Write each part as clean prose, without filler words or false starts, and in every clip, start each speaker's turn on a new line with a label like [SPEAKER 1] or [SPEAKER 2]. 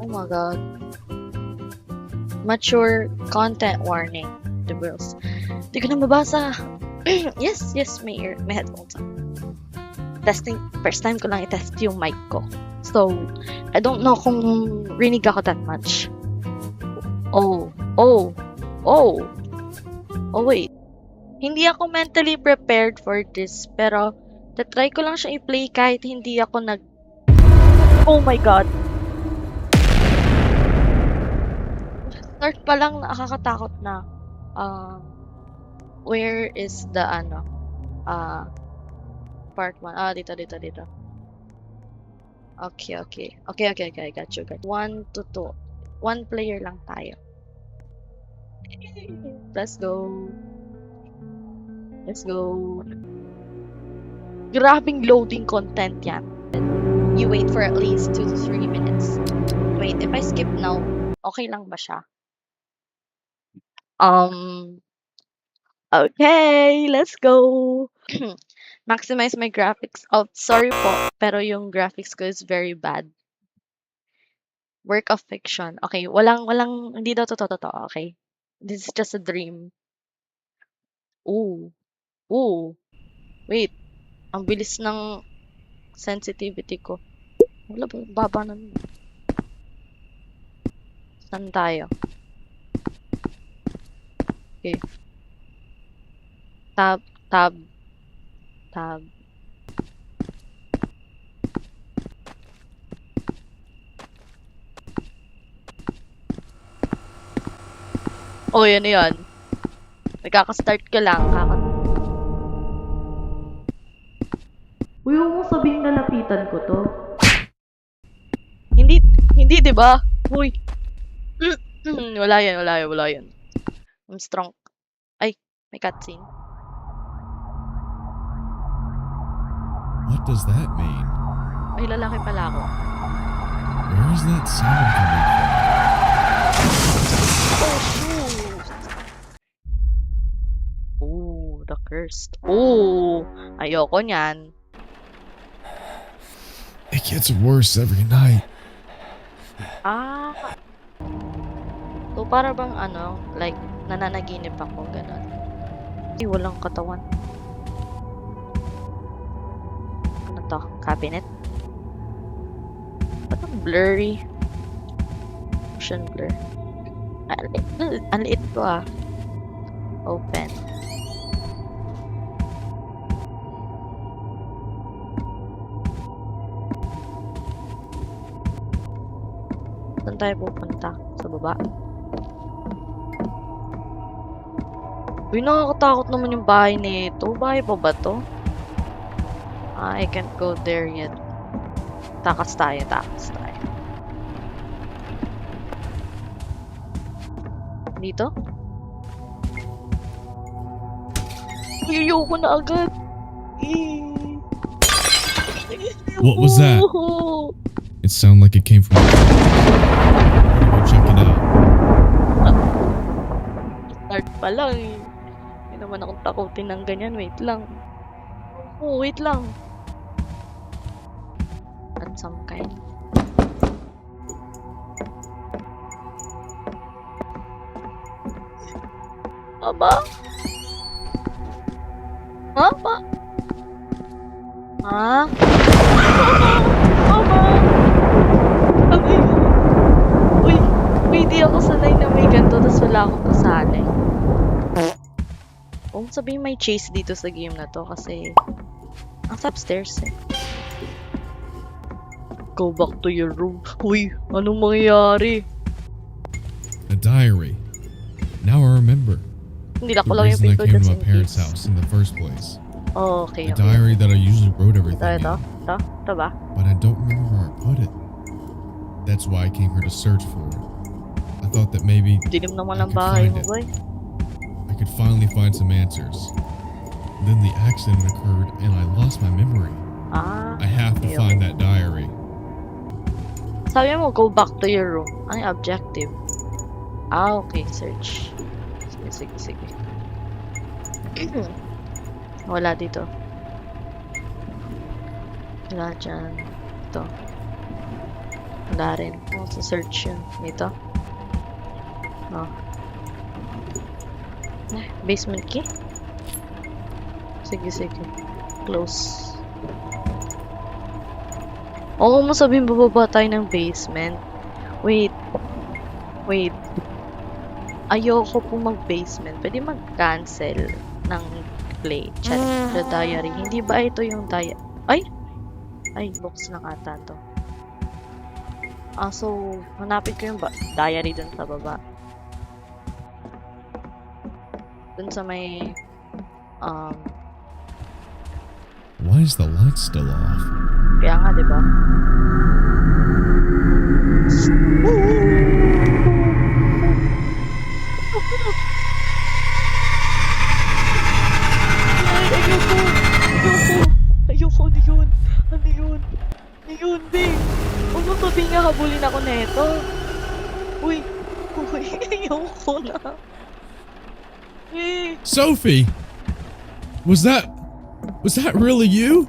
[SPEAKER 1] Oh my god. Mature content warning. The girls. Di ko na mabasa. yes, may headphones on. Testing. First time ko lang i-test yung mic ko. So, I don't know kung rinig ako that much. Oh, wait. Hindi ako mentally prepared for this, pero try ko lang siya i-play kahit hindi ako Oh my god. Start pa lang nakakatakot na. Where is the part 1? Dito. Okay. I got you. 1 to 2. 1 player lang tayo. Let's go. Grabing loading content yan. You wait for at least 2 to 3 minutes. Wait, if I skip now, okay lang ba siya? Okay, let's go. Maximize my graphics. Oh, sorry po, pero yung graphics ko is very bad. Work of fiction. Okay, walang, hindi daw totoo, okay? This is just a dream. Ooh. Wait. Ang bilis ng sensitivity ko. Wala ba? Baba na. Saan tayo? Okay. Tab. Oh, yan. Nagkaka-start ka lang. Uy, huwag mong sabihing nalapitan ko to. Hindi, diba? Uy. Wala yan. I'm strong. Ay, may cutscene.
[SPEAKER 2] What does that mean?
[SPEAKER 1] Ay, lalaki pala ako.
[SPEAKER 2] Where is that sound coming from?
[SPEAKER 1] Oh, shoot! Oh, the cursed. Oh, ayoko niyan.
[SPEAKER 2] It gets worse every night.
[SPEAKER 1] So, para bang like, nananaginip ako, gano'n. Ay, walang katawan. Ano to? Cabinet? Ba't ang blurry? Motion blur. Ang liit ko Open. Saan tayo pupunta? Sa baba? Uy, nakakatakot naman yung bahay nito. Bahay pa ba to? I can't go there yet. Takas tayo. Dito? Ayoko na agad.
[SPEAKER 2] What was that? It sounded like it came from... Go check it out.
[SPEAKER 1] Start pa lang Hindi naman akong takutin ng ganyan. Wait lang. At some kind. Aba? Mama? Ha? Mama? Uy, hindi ako sanay na may ganito tapos wala akong kasali. Kung sabihin may chase dito sa game na to kasi ang upstairs Go back to your room. Uy, anong mangyayari?
[SPEAKER 2] A diary. Now I remember.
[SPEAKER 1] Hindi lang
[SPEAKER 2] The
[SPEAKER 1] ko lang yung
[SPEAKER 2] reason I
[SPEAKER 1] paper
[SPEAKER 2] came
[SPEAKER 1] that's
[SPEAKER 2] to
[SPEAKER 1] in
[SPEAKER 2] my parents'
[SPEAKER 1] case.
[SPEAKER 2] house in the first place.
[SPEAKER 1] Oh, okay.
[SPEAKER 2] A diary that I usually wrote everything
[SPEAKER 1] Ito
[SPEAKER 2] in.
[SPEAKER 1] Ito ba?
[SPEAKER 2] But I don't remember where I put it. That's why I came here to search for it. I thought that maybe
[SPEAKER 1] Dilim naman
[SPEAKER 2] I
[SPEAKER 1] ang
[SPEAKER 2] could
[SPEAKER 1] bahay
[SPEAKER 2] find
[SPEAKER 1] mo,
[SPEAKER 2] it.
[SPEAKER 1] boy.
[SPEAKER 2] I could finally find some answers. Then the accident occurred and I lost my memory. I have to
[SPEAKER 1] okay,
[SPEAKER 2] find that diary.
[SPEAKER 1] Sabi mo, go back to your room. Ano yung objective? Okay, search. Sige. Wala dito. Wala dyan. Ito. Wala rin. Sa search yun. Dito. Oh. Basement key? Sige, sige. Close. Oo, mo sabihin bababa tayo ng basement. Wait. Wait. Ayoko po mag-basement. Pwede mag-cancel ng play. Chat. The diary. Hindi ba ito yung diary? Ay! Ay, box lang ata to. So, hanapin ko yung diary dun sa baba. Dun sa may,
[SPEAKER 2] Why is the light still off?
[SPEAKER 1] kaya nga, diba? Ay, ayoko! Ayoko! Ayoko! Ano yun? Ano yun? Ano yun, babe? Huwag mo sabihin nga habulin ako neto. Uy! Uy! Ayoko na. Eh!
[SPEAKER 2] Sophie! Was that really you?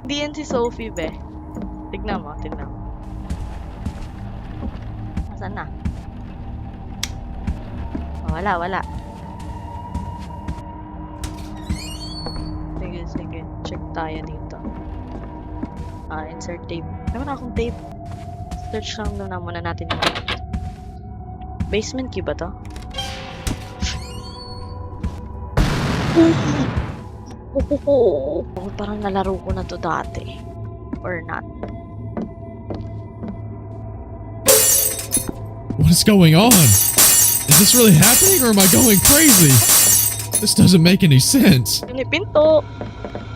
[SPEAKER 1] Di yan si Sophie, be. Tignan mo, tignan mo. Nasaan na? Oh, wala, wala. Sige, sige. Check tayo dito. Insert tape. Meron akong tape. Search lang muna natin yung basement key ba to? Oh, parang nalaro ko na to dati. Or not.
[SPEAKER 2] What is going on? Is this really happening or am I going crazy? This doesn't make any sense.
[SPEAKER 1] Manipinto!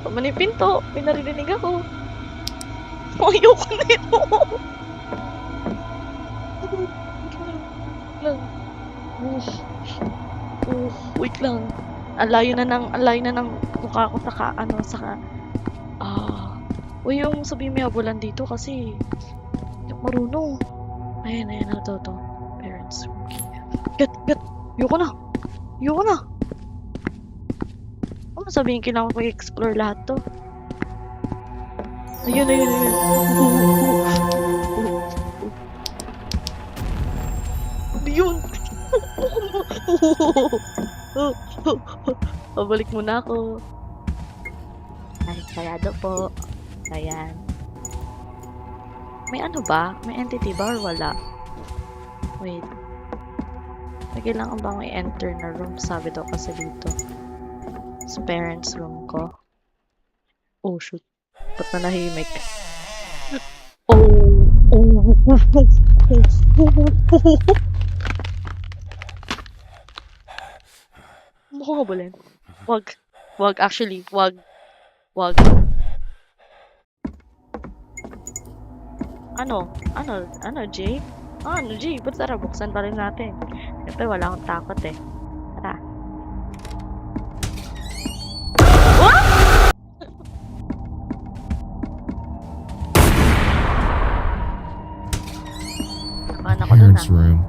[SPEAKER 1] Manipinto! May naririnig ako. Ayoko nito! Wait lang. Ang layo na ng mukha ko uy, yung sabihin may habulan dito kasi hindi ako marunong. Ayan, ito. Parents room key. Get! Ayoko na! Ano sabihin, kailangan ko i-explore lahat to. Ayun. Ano yun? Pabalik muna ako. Ay, sayado po. Ayan. May ano ba? May entity ba or wala? Wait. May kailangan ba may enter na room? Sabi daw kasi dito. Sa parents room ko. Oh, shoot. Ba't na nahimik? Mukha ka balin. Wag. Actually. Wag. Ano, Jay? Ano, Jay? Ba't tara, buksan pa rin natin. Siyempre, wala akong takot eh. Tara.
[SPEAKER 2] Parents' room.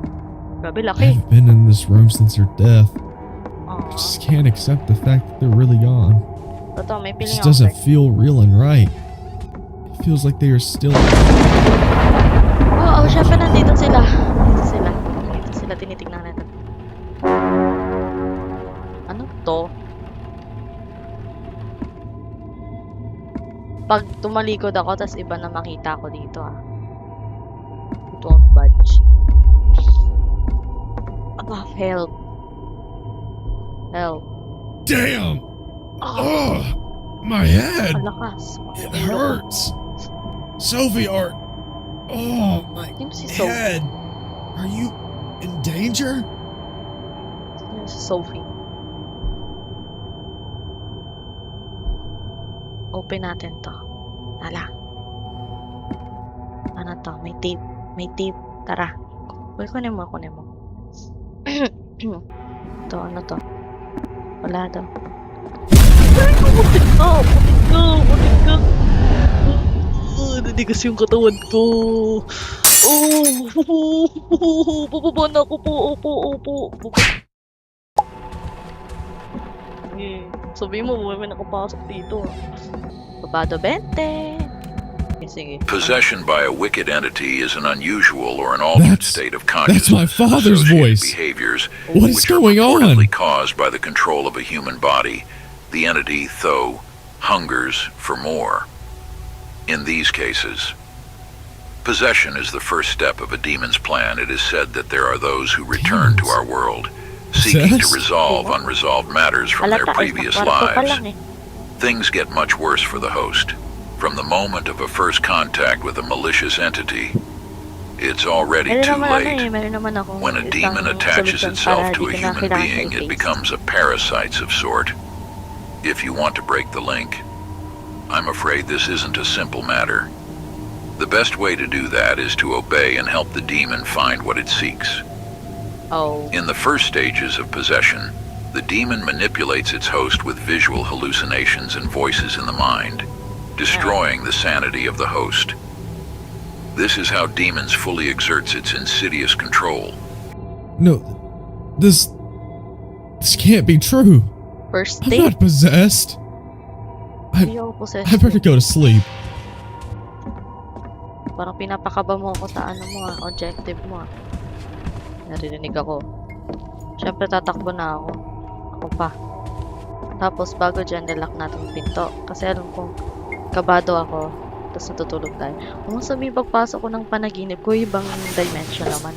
[SPEAKER 1] Grabe,
[SPEAKER 2] I
[SPEAKER 1] laki.
[SPEAKER 2] haven't been in this room since her death. I
[SPEAKER 1] Aww.
[SPEAKER 2] just can't accept the fact that they're really gone.
[SPEAKER 1] Totoo, may
[SPEAKER 2] It
[SPEAKER 1] piling
[SPEAKER 2] just
[SPEAKER 1] ako.
[SPEAKER 2] doesn't feel real and right. It feels like they are still.
[SPEAKER 1] Syempre nandito sila. Tinitignan natin. Ano to? Pag tumalikod ako, tas iba na makita ko dito Don't budge. Help.
[SPEAKER 2] Damn! Oh, my head!
[SPEAKER 1] Ang lakas.
[SPEAKER 2] It hurts. Sophie, my
[SPEAKER 1] Sino si Sophie?
[SPEAKER 2] head. Are you in danger?
[SPEAKER 1] Sino si Sophie? Open natin to. Tala. Ano to? May tape. Tara. Kunin mo. To, ano to? Wala daw. Putik ka! Nadigas yung katawan ko. Bababa na ako po. Opo. Sabihin mo, may nakapasok dito. Babado 20. Sige.
[SPEAKER 3] Possession by a wicked entity is an unusual or an altered state of
[SPEAKER 2] That's my
[SPEAKER 3] consciousness
[SPEAKER 2] father's
[SPEAKER 3] associated
[SPEAKER 2] voice.
[SPEAKER 3] behaviors
[SPEAKER 2] What is
[SPEAKER 3] which are
[SPEAKER 2] going on?
[SPEAKER 3] purportedly caused by the control of a human body. The entity, though, hungers for more. In these cases, possession is the first step of a demon's plan. It is said that there are those who return to our world, seeking to
[SPEAKER 2] Possessed?
[SPEAKER 3] resolve unresolved matters from their
[SPEAKER 1] Halata,
[SPEAKER 3] previous
[SPEAKER 1] isang kwarto pa
[SPEAKER 3] lives.
[SPEAKER 1] lang eh.
[SPEAKER 3] Things get much worse for the host. From the moment of a first contact with a malicious entity, it's already
[SPEAKER 1] Meron
[SPEAKER 3] too
[SPEAKER 1] naman ano
[SPEAKER 3] late.
[SPEAKER 1] eh, meron naman akong
[SPEAKER 3] When a demon
[SPEAKER 1] isang
[SPEAKER 3] attaches
[SPEAKER 1] solusyon
[SPEAKER 3] itself
[SPEAKER 1] para
[SPEAKER 3] to a
[SPEAKER 1] di ko na
[SPEAKER 3] human
[SPEAKER 1] kailangan
[SPEAKER 3] being, it
[SPEAKER 1] i-face.
[SPEAKER 3] becomes a parasite of sort. If you want to break the link, I'm afraid this isn't a simple matter. The best way to do that is to obey and help the demon find what it seeks.
[SPEAKER 1] Oh.
[SPEAKER 3] In the first stages of possession, the demon manipulates its host with visual hallucinations and voices in the mind, destroying the sanity of the host. This is how demons fully exerts its insidious control.
[SPEAKER 2] No, this can't be true.
[SPEAKER 1] First
[SPEAKER 2] I'm
[SPEAKER 1] date?
[SPEAKER 2] not possessed.
[SPEAKER 1] Hindi ako possessed.
[SPEAKER 2] I better go to sleep.
[SPEAKER 1] Parang pinapakaba mo ako sa ano mo objective mo Naririnig ako. Siyempre tatakbo na ako. Ako pa. Tapos bago dyan, lalak natin yung pinto. Kasi alam kong kabado ako. Tapos natutulog tayo. Kung sabihin pagpasok ko ng panaginip ko, ibang dimension naman.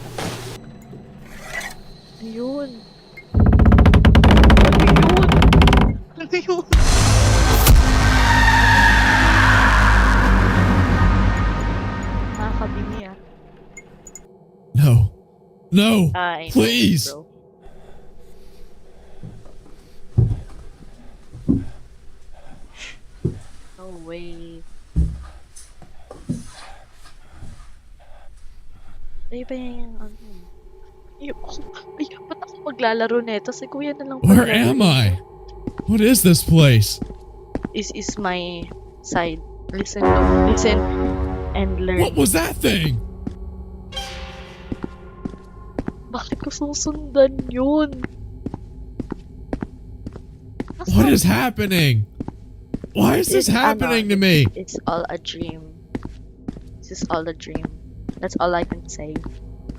[SPEAKER 1] Ayun. Ano yun? Nakakabimi ah.
[SPEAKER 2] No. No.
[SPEAKER 1] I know,
[SPEAKER 2] Please.
[SPEAKER 1] bro. No way. Ay ba yung ano? Ay, ba't ako maglalaro nito? Si kuya na lang
[SPEAKER 2] Where
[SPEAKER 1] pala.
[SPEAKER 2] am I? What is this place?
[SPEAKER 1] Is my side. Listen and learn.
[SPEAKER 2] What was that thing?
[SPEAKER 1] Bakit ko susundan yun?
[SPEAKER 2] What is happening? Why is this happening to me?
[SPEAKER 1] It's all a dream. This is all a dream. That's all I can say.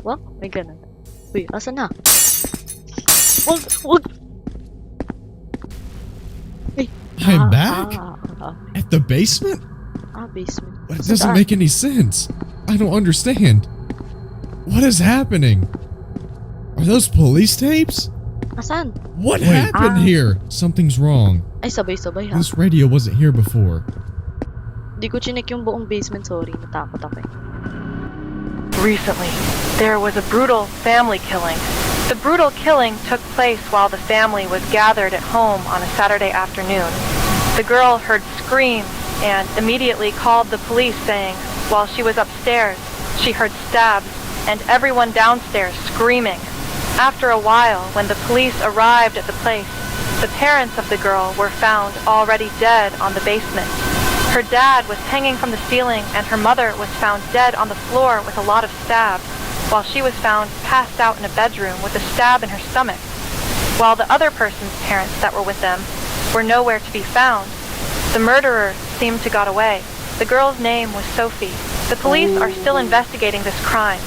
[SPEAKER 1] What? May ganun. Uy, asan na? Wag! Ay.
[SPEAKER 2] I'm back?
[SPEAKER 1] Ah,
[SPEAKER 2] At the basement?
[SPEAKER 1] basement.
[SPEAKER 2] But it
[SPEAKER 1] Saan?
[SPEAKER 2] doesn't make any sense. I don't understand. What is happening? Are those police tapes?
[SPEAKER 1] Asan?
[SPEAKER 2] What happened
[SPEAKER 1] Ah.
[SPEAKER 2] here? Something's wrong.
[SPEAKER 1] Ay, sabay-sabay ha.
[SPEAKER 2] This radio wasn't here before.
[SPEAKER 1] Di ko chinek yung buong basement, sorry. Natakot ako eh.
[SPEAKER 4] Recently, there was a brutal family killing. The brutal killing took place while the family was gathered at home on a Saturday afternoon. The girl heard screams and immediately called the police, saying while she was upstairs, she heard stabs and everyone downstairs screaming. After a while, when the police arrived at the place, the parents of the girl were found already dead on the basement. Her dad was hanging from the ceiling and her mother was found dead on the floor with a lot of stabs, while she was found passed out in a bedroom with a stab in her stomach. While the other person's parents that were with them were nowhere to be found, the murderer seemed to got away. The girl's name was Sophie. The police are still investigating this crime.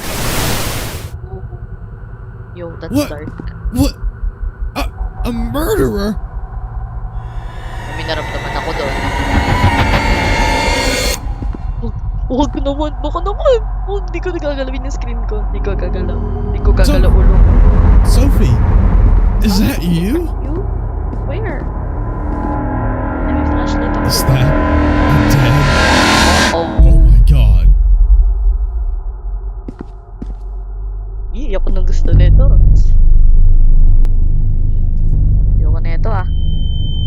[SPEAKER 1] Yo, that's
[SPEAKER 2] What?
[SPEAKER 1] dark.
[SPEAKER 2] What? A murderer?
[SPEAKER 1] May naramdaman ako doon. Huwag naman, baka naman. Huwag, di ko nagagalawin yung screen ko. Di ko gagalaw. Di ko gagalaw ulo.
[SPEAKER 2] Sophie, is that you?
[SPEAKER 1] You? Where? Ay, may flashlight ako.
[SPEAKER 2] Is that dead?
[SPEAKER 1] Oh.
[SPEAKER 2] Oh my god.
[SPEAKER 1] Ih, ako nang gusto nito. Ayoko nito ah.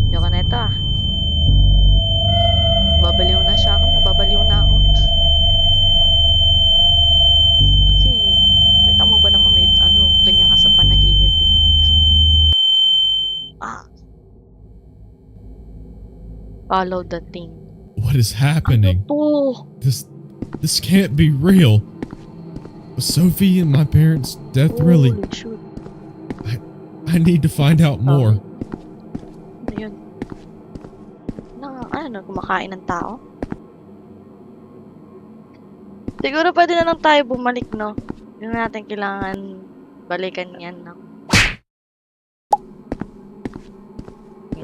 [SPEAKER 1] Ayoko nito ah. Babaliw na siya ako. Nababaliw na ako. Kasi, kita mo ba naman may ano, ganyan ka sa panaginip eh. Ah. Follow the thing.
[SPEAKER 2] What is happening?
[SPEAKER 1] Ano to?
[SPEAKER 2] This can't be real. Was Sophie and my parents' death really?
[SPEAKER 1] Holy shoot.
[SPEAKER 2] I need to find out more.
[SPEAKER 1] Ano yun? Ano, kumakain ng tao? Siguro pwede na lang tayo bumalik, no? Hindi na natin kailangan balikan yan, no?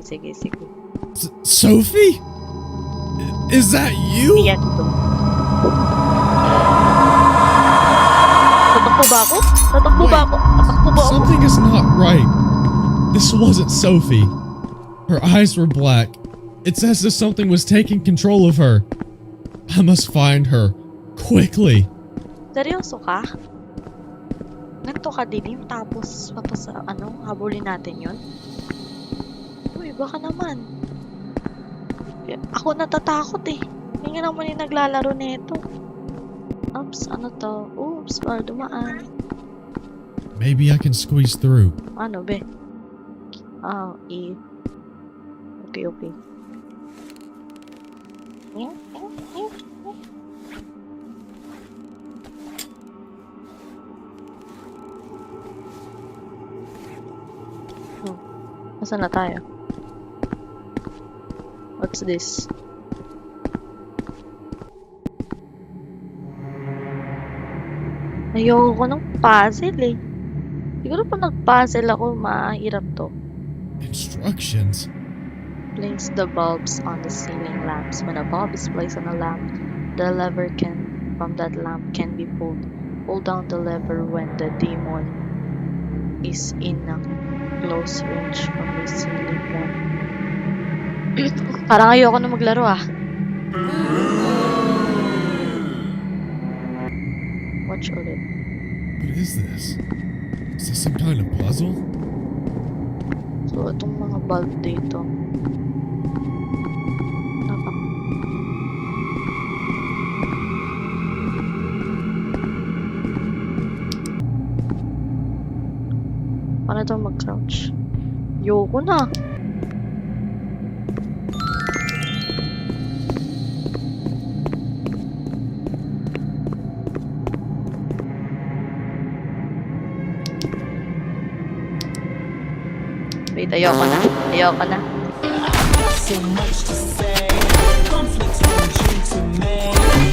[SPEAKER 1] Sige.
[SPEAKER 2] Sophie? Is that you?
[SPEAKER 1] Yan to. Tatakbo ba ako? Tatakbo ba ako?
[SPEAKER 2] Something is not right. This wasn't Sophie. Her eyes were black. It's as if something was taking control of her. I must find her. Quickly.
[SPEAKER 1] Seryoso ka? Ganito ka dilim tapos habulin natin yun? Uy, baka naman. Ako natatakot eh. Hindi nga naman yung naglalaro nito. Oops, ano to? Oops, baka dumaan.
[SPEAKER 2] Maybe I can squeeze through.
[SPEAKER 1] Ano be? E. Okay. Nasaan na tayo? What's this? Ayoko ng puzzle eh. Siguro pag nag-puzzle ako, mahirap to.
[SPEAKER 2] Instructions?
[SPEAKER 1] Place the bulbs on the ceiling lamps. When a bulb is placed on a lamp, the lever from that lamp can be pulled. Pull down the lever when the demon is in a close range from the ceiling lamp. Parang ayoko na maglaro ah. Watch ulit.
[SPEAKER 2] What is this? Is this some kind of puzzle?
[SPEAKER 1] So, itong mga bulb dito. Paano ito mag-crouch? Yoko na. Wait, ayoko na.
[SPEAKER 5] So much to say, conflicts ranging to me.